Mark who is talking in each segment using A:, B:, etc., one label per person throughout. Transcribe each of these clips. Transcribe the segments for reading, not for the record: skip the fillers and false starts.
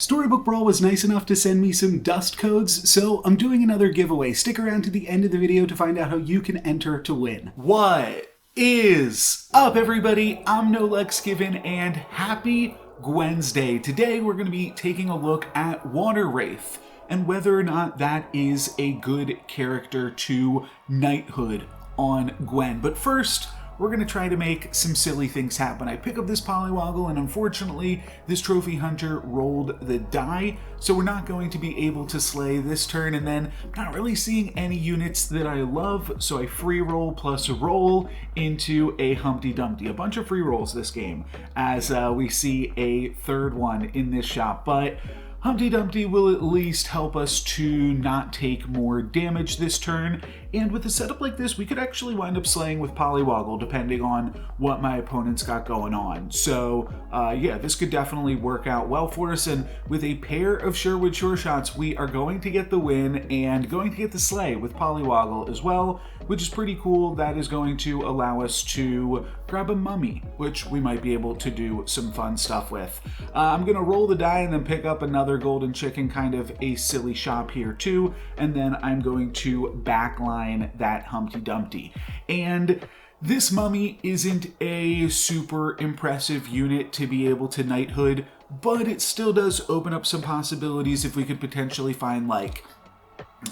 A: Storybook Brawl was nice enough to send me some dust codes, so I'm doing another giveaway. Stick around to the end of the video to find out how you can enter to win. What is up, everybody? I'm NoLexGiven, and happy Gwensday. Today we're going to be taking a look at Wraith and whether or not that is a good character to Knighthood on Gwen. But first, we're going to try to make some silly things happen. I pick up this Polywoggle, and unfortunately, this Trophy Hunter rolled the die, so we're not going to be able to slay this turn, and then I'm not really seeing any units that I love, so I free roll plus roll into a Humpty Dumpty. A bunch of free rolls this game, as we see a third one in this shop, but Humpty Dumpty will at least help us to not take more damage this turn, and with a setup like this, we could actually wind up slaying with Polywoggle depending on what my opponent's got going on. So yeah, this could definitely work out well for us, and with a pair of Sherwood Sure Shots, we are going to get the win and going to get the slay with Polywoggle as well, which is pretty cool. That is going to allow us to grab a mummy, which we might be able to do some fun stuff with. I'm gonna roll the die and then pick up another golden chicken, kind of a silly shop here too, and then I'm going to backline that Humpty Dumpty. And this mummy isn't a super impressive unit to be able to Knighthood, but it still does open up some possibilities. If we could potentially find like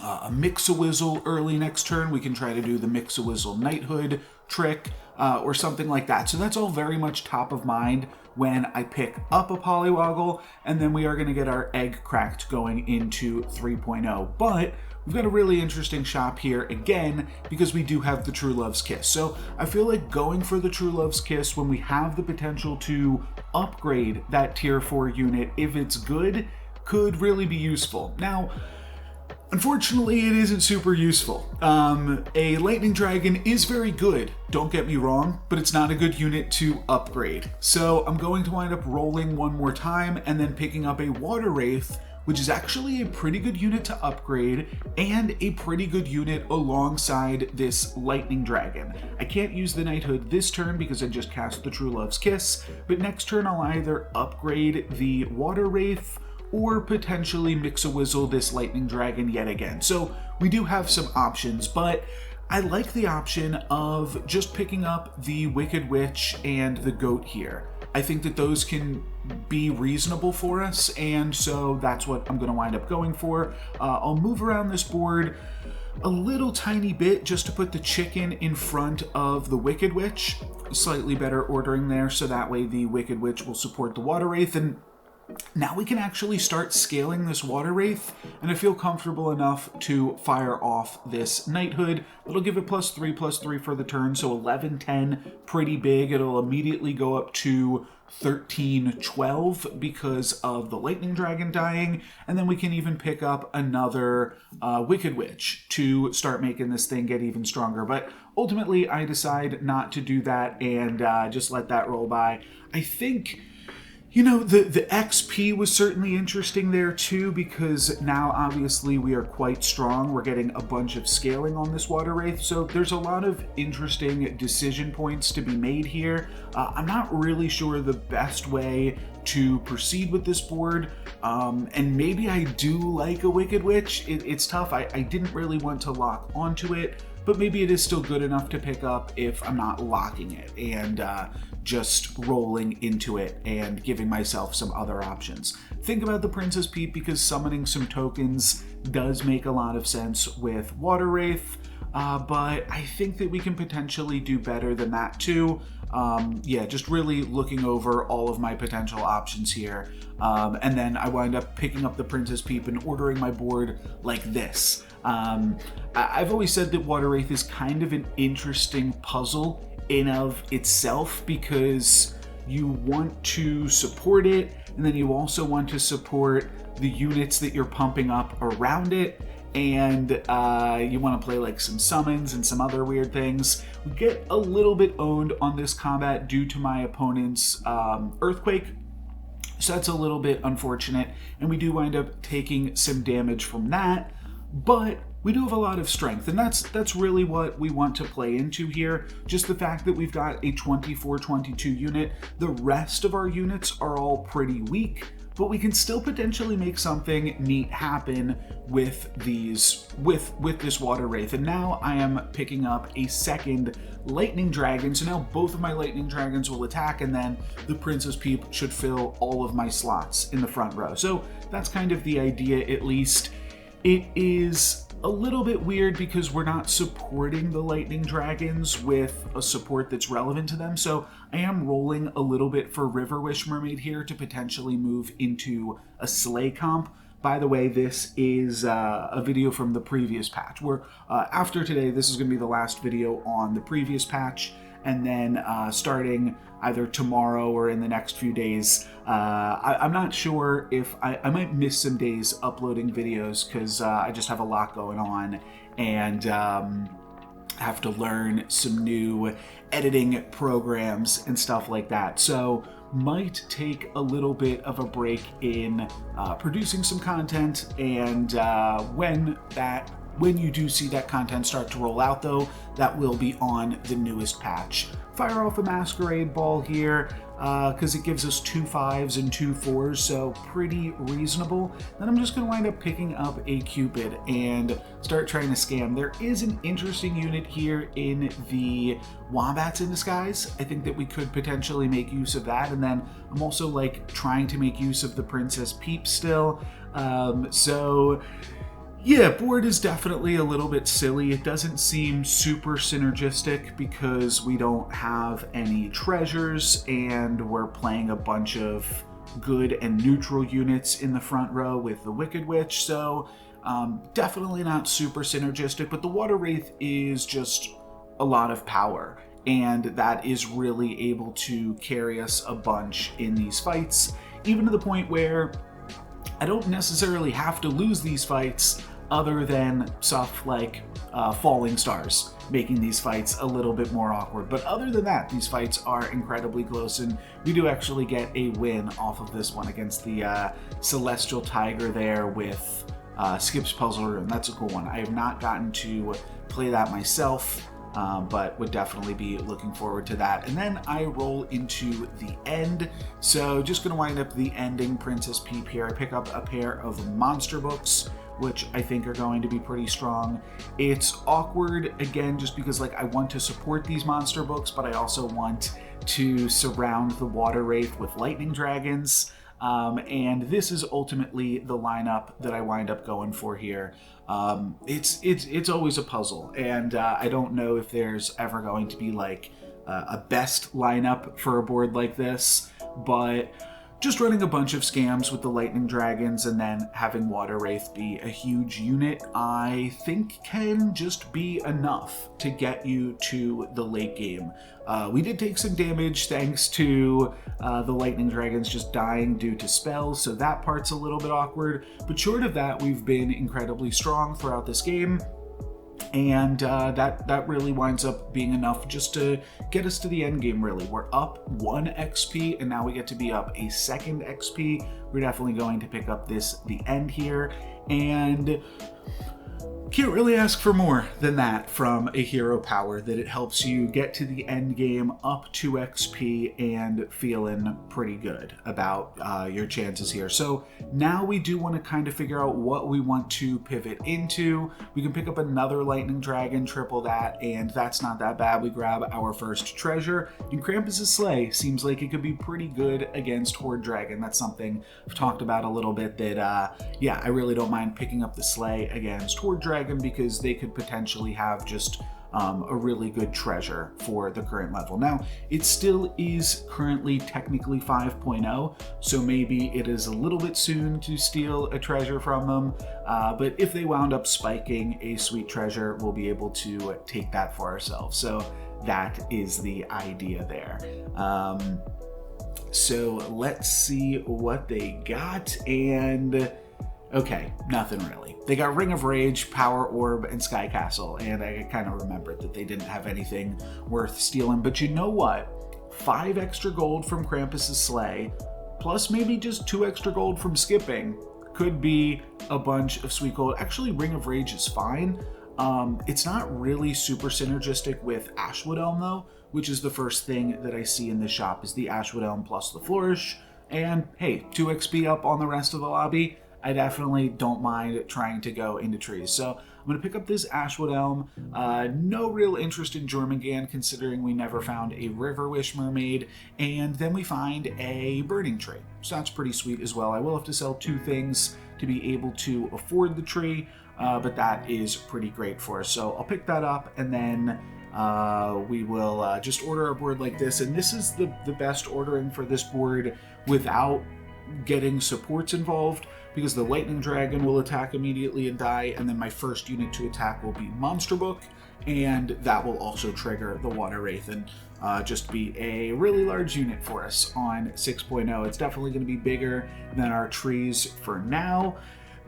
A: a Mix-a-Wizzle early next turn, we can try to do the Mix-a-Wizzle Knighthood trick or something like that. So that's all very much top of mind when I pick up a Polywoggle, and then we are going to get our egg cracked going into 3.0. But we've got a really interesting shop here again because we do have the True Love's Kiss. So I feel like going for the True Love's Kiss when we have the potential to upgrade that tier 4 unit, if it's good, could really be useful. Now, unfortunately, it isn't super useful. A Lightning Dragon is very good, don't get me wrong, but it's not a good unit to upgrade. So I'm going to wind up rolling one more time and then picking up a Water Wraith, which is actually a pretty good unit to upgrade and a pretty good unit alongside this Lightning Dragon. I can't use the Knighthood this turn because I just cast the True Love's Kiss, but next turn I'll either upgrade the Water Wraith or potentially Mix-a-Wizzle this Lightning Dragon yet again. So we do have some options, but I like the option of just picking up the Wicked Witch and the Goat here. I think that those can be reasonable for us, and so that's what I'm going to wind up going for. I'll move around this board a little tiny bit just to put the chicken in front of the Wicked Witch. Slightly better ordering there, so that way the Wicked Witch will support the Water Wraith, and now we can actually start scaling this Water Wraith, and I feel comfortable enough to fire off this Knighthood. It'll give it +3/+3 for the turn, so 11-10, pretty big. It'll immediately go up to 13-12 because of the Lightning Dragon dying, and then we can even pick up another Wicked Witch to start making this thing get even stronger. But ultimately, I decide not to do that and just let that roll by. I think, you know, the XP was certainly interesting there too, because now obviously we are quite strong. We're getting a bunch of scaling on this Water Wraith, so there's a lot of interesting decision points to be made here. I'm not really sure the best way to proceed with this board, and maybe I do like a Wicked Witch. It's tough. I didn't really want to lock onto it, but maybe it is still good enough to pick up if I'm not locking it and just rolling into it and giving myself some other options. Think about the Princess Peep, because summoning some tokens does make a lot of sense with Water Wraith, but I think that we can potentially do better than that too. Yeah, just really looking over all of my potential options here. And then I wind up picking up the Princess Peep and ordering my board like this. I've always said that Water Wraith is kind of an interesting puzzle in of itself, because you want to support it, and then you also want to support the units that you're pumping up around it, and you want to play like some summons and some other weird things. We get a little bit owned on this combat due to my opponent's Earthquake, so that's a little bit unfortunate, and we do wind up taking some damage from that, but we do have a lot of strength, and that's really what we want to play into here. Just the fact that we've got a 24-22 unit. The rest of our units are all pretty weak, but we can still potentially make something neat happen with these, with this Water Wraith. And now I am picking up a second Lightning Dragon, so now both of my Lightning Dragons will attack, and then the Princess Peep should fill all of my slots in the front row. So that's kind of the idea, at least. It is a little bit weird because we're not supporting the Lightning Dragons with a support that's relevant to them, so I am rolling a little bit for River Wish Mermaid here to potentially move into a Slay comp. By the way, this is a video from the previous patch, where after today, this is going to be the last video on the previous patch, and then starting either tomorrow or in the next few days, I'm not sure if I might miss some days uploading videos because I just have a lot going on, and have to learn some new editing programs and stuff like that. So might take a little bit of a break in producing some content, and when you do see that content start to roll out, though, that will be on the newest patch. Fire off a Masquerade Ball here, because it gives us 2 5s and 2 4s, so pretty reasonable. Then I'm just going to wind up picking up a Cupid and start trying to scam. There is an interesting unit here in the Wombats in Disguise. I think that we could potentially make use of that, and then I'm also like trying to make use of the Princess Peep still. So yeah, board is definitely a little bit silly. It doesn't seem super synergistic because we don't have any treasures and we're playing a bunch of good and neutral units in the front row with the Wicked Witch, so definitely not super synergistic, but the Water Wraith is just a lot of power, and that is really able to carry us a bunch in these fights, even to the point where I don't necessarily have to lose these fights other than stuff like falling stars, making these fights a little bit more awkward. But other than that, these fights are incredibly close, and we do actually get a win off of this one against the Celestial Tiger there with Skip's Puzzle Room. That's a cool one. I have not gotten to play that myself, but would definitely be looking forward to that. And then I roll into the end. So just gonna wind up the ending Princess Peep here. I pick up a pair of monster books, which I think are going to be pretty strong. It's awkward, again, just because like I want to support these monster books, but I also want to surround the Water Wraith with Lightning Dragons. And this is ultimately the lineup that I wind up going for here. It's always a puzzle, and I don't know if there's ever going to be like a best lineup for a board like this, but just running a bunch of scams with the Lightning Dragons and then having Water Wraith be a huge unit, I think can just be enough to get you to the late game. We did take some damage thanks to the Lightning Dragons just dying due to spells, so that part's a little bit awkward, but short of that, we've been incredibly strong throughout this game. And that really winds up being enough just to get us to the end game, really. We're up 1 XP, and now we get to be up a second XP. We're definitely going to pick up the end here, and can't really ask for more than that from a hero power, that it helps you get to the end game up 2 XP and feeling pretty good about your chances here. So now we do want to kind of figure out what we want to pivot into. We can pick up another Lightning Dragon, triple that, and that's not that bad. We grab our first treasure, and Krampus's Sleigh seems like it could be pretty good against Horde Dragon. That's something I've talked about a little bit, that yeah, I really don't mind picking up the Sleigh against Horde Dragon, because they could potentially have just a really good treasure for the current level. Now, it still is currently technically 5.0, so maybe it is a little bit soon to steal a treasure from them, but if they wound up spiking a sweet treasure, we'll be able to take that for ourselves. So that is the idea there. So let's see what they got, and okay, nothing really. They got Ring of Rage, Power Orb, and Sky Castle, and I kind of remembered that they didn't have anything worth stealing. But you know what? 5 extra gold from Krampus's Sleigh, plus maybe just 2 extra gold from skipping, could be a bunch of sweet gold. Actually, Ring of Rage is fine. It's not really super synergistic with Ashwood Elm though, which is the first thing that I see in the shop is the Ashwood Elm plus the Flourish. And hey, 2 XP up on the rest of the lobby. I definitely don't mind trying to go into trees. So I'm going to pick up this Ashwood Elm. No real interest in Jormungand considering we never found a River Wish Mermaid. And then we find a Burning Tree. So that's pretty sweet as well. I will have to sell 2 things to be able to afford the tree, but that is pretty great for us. So I'll pick that up and then we will just order our board like this. And this is the best ordering for this board without getting supports involved, because the Lightning Dragon will attack immediately and die, and then my first unit to attack will be Monster Book, and that will also trigger the Water Wraith and just be a really large unit for us on 6.0. It's definitely going to be bigger than our trees for now.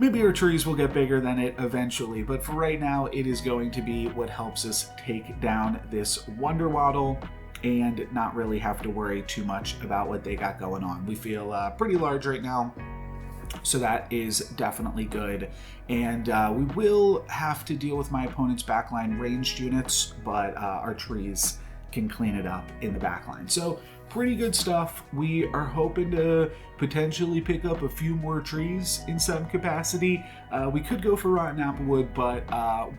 A: Maybe our trees will get bigger than it eventually, but for right now, it is going to be what helps us take down this Wonder Waddle and not really have to worry too much about what they got going on. We feel pretty large right now, so that is definitely good. And we will have to deal with my opponent's backline ranged units, but our trees can clean it up in the backline. So pretty good stuff. We are hoping to potentially pick up a few more trees in some capacity. We could go for Rotten Applewood, but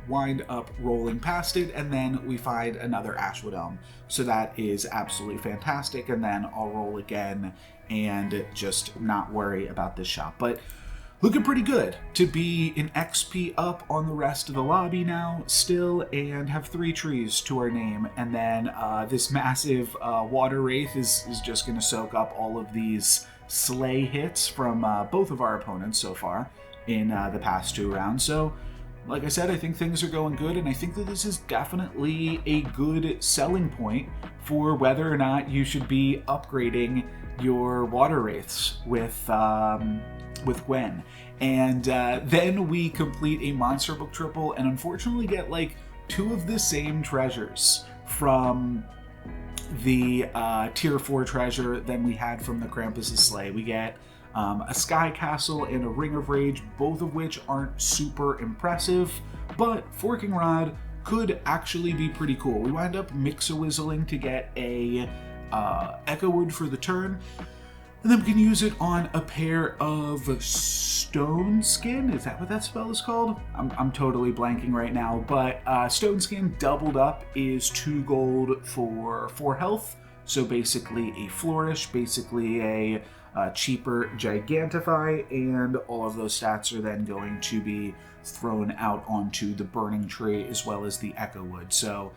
A: wind up rolling past it, and then we find another Ashwood Elm. So that is absolutely fantastic, and then I'll roll again and just not worry about this shop. But looking pretty good to be an XP up on the rest of the lobby now still, and have 3 trees to our name. And then this massive Water Wraith is just going to soak up all of these slay hits from both of our opponents so far in the past 2 rounds. So like I said, I think things are going good, and I think that this is definitely a good selling point for whether or not you should be upgrading your Water Wraiths with Gwen. And then we complete a Monster Book triple and unfortunately get like 2 of the same treasures from the tier 4 treasure than we had from the Krampus's Sleigh. We get a Sky Castle and a Ring of Rage, both of which aren't super impressive, but Forking Rod could actually be pretty cool. We wind up Mix-a-Whizzling to get a Echo Wood for the turn, and then we can use it on a pair of Stone Skin. Is that what that spell is called? I'm totally blanking right now, but Stone Skin doubled up is 2 gold for 4 health. So basically a Flourish, basically a cheaper Gigantify, and all of those stats are then going to be thrown out onto the Burning Tree as well as the Echo Wood. So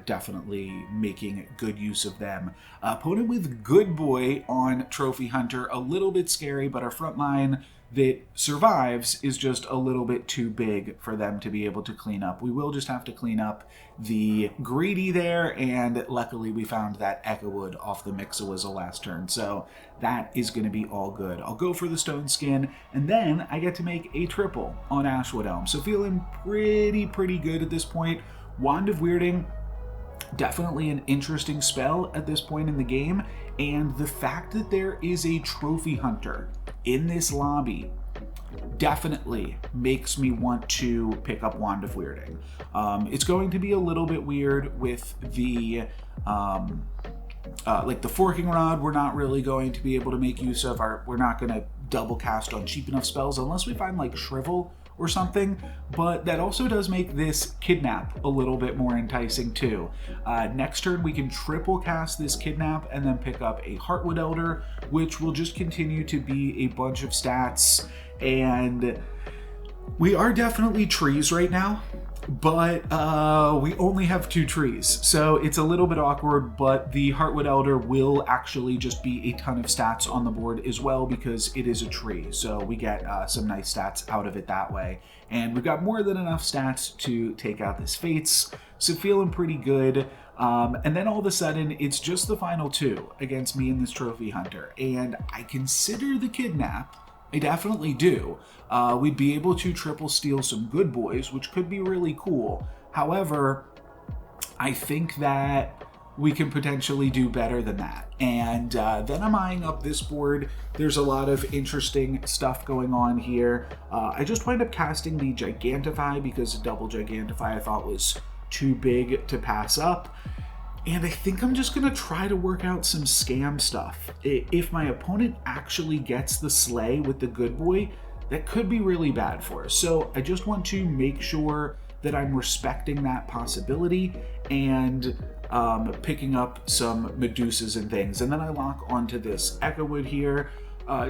A: definitely making good use of them. Opponent with Good Boy on Trophy Hunter, a little bit scary, but our front line that survives is just a little bit too big for them to be able to clean up. We will just have to clean up the Greedy there, and luckily we found that Echo Wood off the Mix-a-Whizzle last turn, so that is going to be all good. I'll go for the Stone Skin, and then I get to make a triple on Ashwood Elm, so feeling pretty good at this point. Wand of Weirding, definitely an interesting spell at this point in the game, and the fact that there is a Trophy Hunter in this lobby definitely makes me want to pick up Wand of Weirding. It's going to be a little bit weird with the like the Forking Rod. We're not really going to be able to make use of we're not going to double cast on cheap enough spells unless we find like Shrivel or something, but that also does make this Kidnap a little bit more enticing too. Next turn we can triple cast this Kidnap and then pick up a Heartwood Elder, which will just continue to be a bunch of stats. And we are definitely trees right now, but we only have 2 trees, so it's a little bit awkward, but the Heartwood Elder will actually just be a ton of stats on the board as well because it is a tree, so we get some nice stats out of it that way. And we've got more than enough stats to take out this Fates, so feeling pretty good. And then all of a sudden, it's just the final 2 against me and this Trophy Hunter, and I consider the Kidnap. I definitely do. We'd be able to triple steal some Good Boys, which could be really cool. However, I think that we can potentially do better than that. And then I'm eyeing up this board. There's a lot of interesting stuff going on here. I just wind up casting the Gigantify because a double Gigantify I thought was too big to pass up. And I think I'm just gonna try to work out some scam stuff. If my opponent actually gets the Slay with the Good Boy, that could be really bad for us. So I just want to make sure that I'm respecting that possibility and picking up some Medusas and things. And then I lock onto this Echowood here.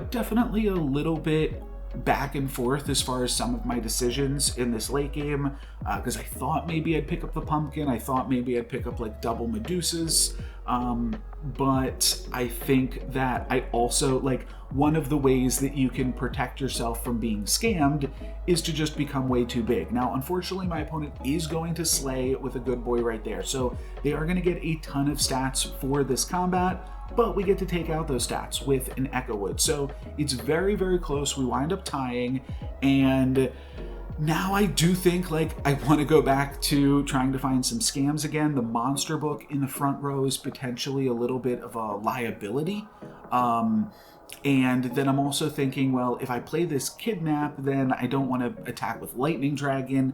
A: Definitely a little bit back and forth as far as some of my decisions in this late game, because I thought maybe I'd pick up the Pumpkin, I thought maybe I'd pick up like double Medusas, but I think that I also, like, one of the ways that you can protect yourself from being scammed is to just become way too big. Now, unfortunately, my opponent is going to Slay with a Good Boy right there, so they are going to get a ton of stats for this combat, but we get to take out those stats with an Echowood. So it's very, very close. We wind up tying, and now I do think, like, I want to go back to trying to find some scams again. The monster book in the front row is potentially a little bit of a liability. And then I'm also thinking, well, if I play this Kidnap, then I don't want to attack with Lightning Dragon,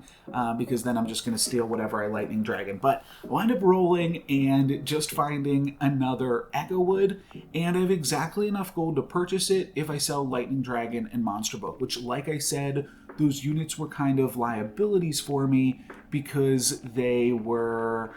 A: because then I'm just going to steal whatever I Lightning Dragon. But I wind up rolling and just finding another Echowood, and I have exactly enough gold to purchase it if I sell Lightning Dragon and Monster Book, which, like I said, those units were kind of liabilities for me because they were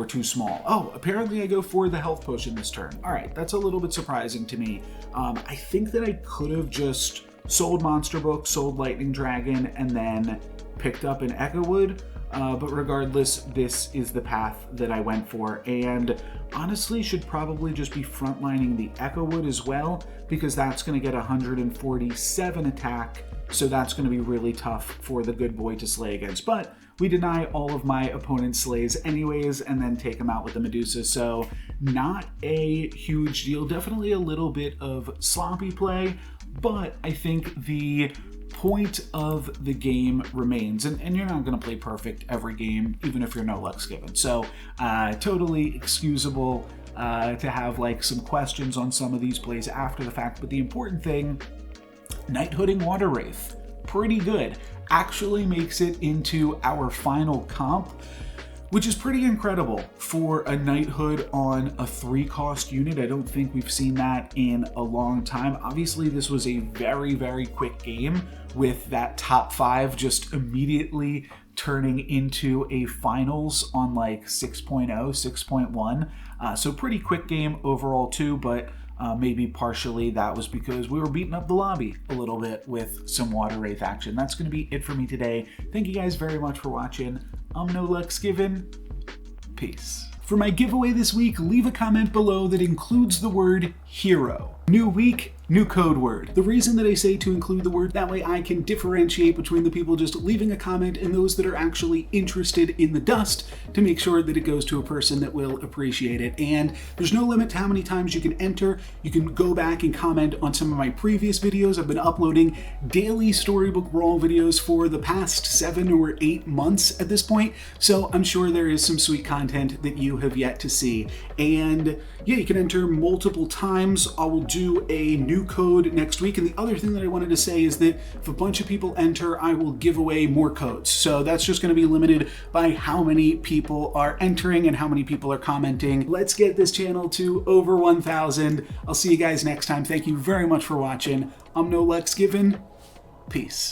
A: too small. Oh, apparently I go for the health potion this turn. All right, that's a little bit surprising to me. I think that I could have just sold Monster Book, sold Lightning Dragon, and then picked up an Echowood. But regardless, this is the path that I went for, and honestly should probably just be frontlining the Echowood as well, because that's going to get 147 attack, so that's going to be really tough for the Good Boy to slay against. But we deny all of my opponent's slays anyways, and then take them out with the Medusa, so not a huge deal. Definitely a little bit of sloppy play, but I think the point of the game remains, and you're not going to play perfect every game, even if you're no luck's given. So totally excusable to have like some questions on some of these plays after the fact, but the important thing, Knighthooding Water Wraith, pretty good. Actually makes it into our final comp, which is pretty incredible for a Knighthood on a 3-cost unit. I don't think we've seen that in a long time. Obviously, this was a very, very quick game with that top 5 just immediately turning into a finals on like 6.0, 6.1. So pretty quick game overall too, but maybe partially that was because we were beating up the lobby a little bit with some Water Wraith action. That's going to be it for me today. Thank you guys very much for watching. I'm No Luck's Given. Peace. For my giveaway this week, leave a comment below that includes the word hero. New week, new code word. The reason that I say to include the word, that way I can differentiate between the people just leaving a comment and those that are actually interested in the dust to make sure that it goes to a person that will appreciate it. And there's no limit to how many times you can enter. You can go back and comment on some of my previous videos. I've been uploading daily Storybook Brawl videos for the past 7 or 8 months at this point. So I'm sure there is some sweet content that you have yet to see. And yeah, you can enter multiple times. I will do a new code next week. And the other thing that I wanted to say is that if a bunch of people enter, I will give away more codes. So that's just going to be limited by how many people are entering and how many people are commenting. Let's get this channel to over 1,000. I'll see you guys next time. Thank you very much for watching. I'm No Luck's Given. Peace.